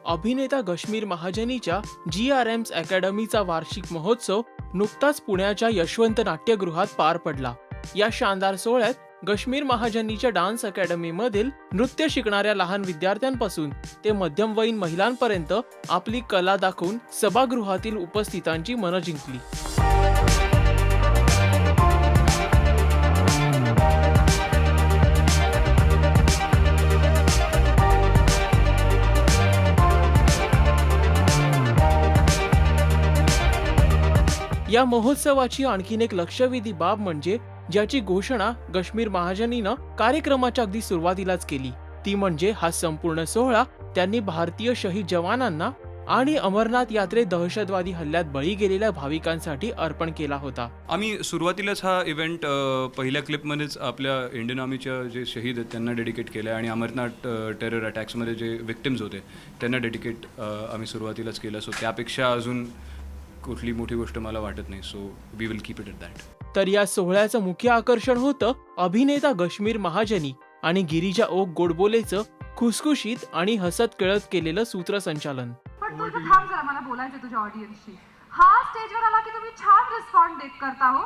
अभिनेता गश्मीर महाजनीच्या GRM's अकॅडमीचा वार्षिक महोत्सव नुकताच पुण्याच्या यशवंत नाट्यगृहात पार पडला। या शानदार सोहळ्यात गश्मीर महाजनीच्या डान्स अकॅडमीमधील नृत्य शिकणाऱ्या लहान विद्यार्थ्यांपासून ते मध्यमवयीन महिलांपर्यंत आपली कला दाखवून सभागृहातील उपस्थितांची मनं जिंकली। या महोत्सवाची आणखीन एक लक्षवेधी बाब म्हणजे ज्याची घोषणा गश्मीर महाजनीनं कार्यक्रमाच्या अगदी सुरुवातीलाच केली, ती म्हणजे हा संपूर्ण सोहळा त्यांनी भारतीय शहीद जवानांना आणि अमरनाथ यात्रेत दहशतवादी हल्ल्यात बळी गेलेल्या भाविकांसाठी अर्पण केला होता। आम्ही सुरुवातीलाच हा इव्हेंट पहिल्या क्लिपमध्येच आपल्या इंडियन आर्मीच्या जे शहीद आहेत त्यांना डेडिकेट केला आणि अमरनाथ टेरर अटॅक्समध्ये जे विक्टिम्स होते त्यांना डेडिकेट आम्ही सुरुवातीलाच केलं। सो त्यापेक्षा अजून कुठली मोठी गोष्ट मला वाटत नाही। So we will keep it at that. तर या सोहळ्याचं मुख्य आकर्षण होतं अभिनेता गश्मीर महाजनी आणि गिरिजा ओक गोडबोलेचं खुसखुशीत आणि हसत खेळत केलेलं सूत्रसंचालन। पण तू इथं थांब जरा, मला बोलायचं तुझ्या ऑडियन्सशी। हा स्टेजवर आला की तुम्ही छान रिस्पॉन्ड करता हो।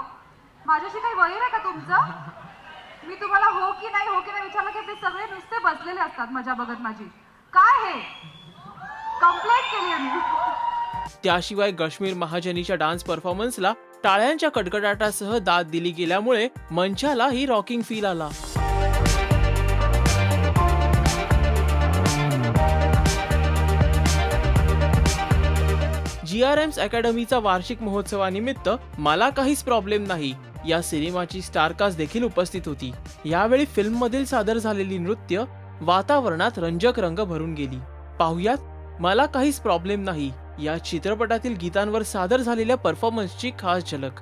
माझ्याशी काही वैर आहे का तुमचं? मी तुम्हाला हो की नाही विचारलं की ते सगळे नुसते बसलेले असतात मजा बघत माझी। काय हे कंप्लेंट केली आहे मी। त्याशिवाय गश्मीर महाजनीच्या डान्स परफॉर्मन्सला टाळ्यांच्या कडकडाटासह दाद दिली गेल्यामुळे मंचाला ही रॉकिंग फील आला। GRM's अकॅडमीचा वार्षिक महोत्सवानिमित्त मला काहीच प्रॉब्लेम नाही या सिनेमाची स्टारकास्ट देखील उपस्थित होती। यावेळी फिल्ममधील सादर झालेली नृत्य वातावरणात रंजक रंग भरून गेली। पाहुयात मला काहीच प्रॉब्लेम नाही या चित्रपटातील गीतांवर सादर झालेल्या परफॉर्मन्सची खास झलक।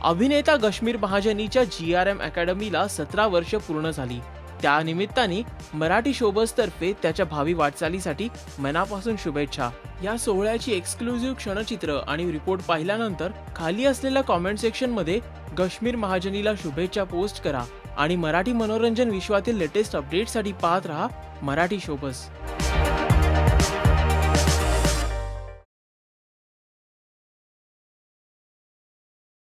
अभिनेता गश्मीर महाजनीच्या GRM अकॅडमीला 17 वर्ष पूर्ण झाली। त्या निमित्ताने मराठी शोबस तर्फे त्याच्या भावी वाटचालीसाठी मनापासून शुभेच्छा। या सोहळ्याची एक्सक्लुझिव्ह क्षणचित्र आणि रिपोर्ट पाहिल्यानंतर खाली असलेल्या कॉमेंट सेक्शन मध्ये गश्मीर महाजनीला शुभेच्छा पोस्ट करा आणि मराठी मनोरंजन विश्वातील लेटेस्ट अपडेट्ससाठी पाहत रहा मराठी शोबस।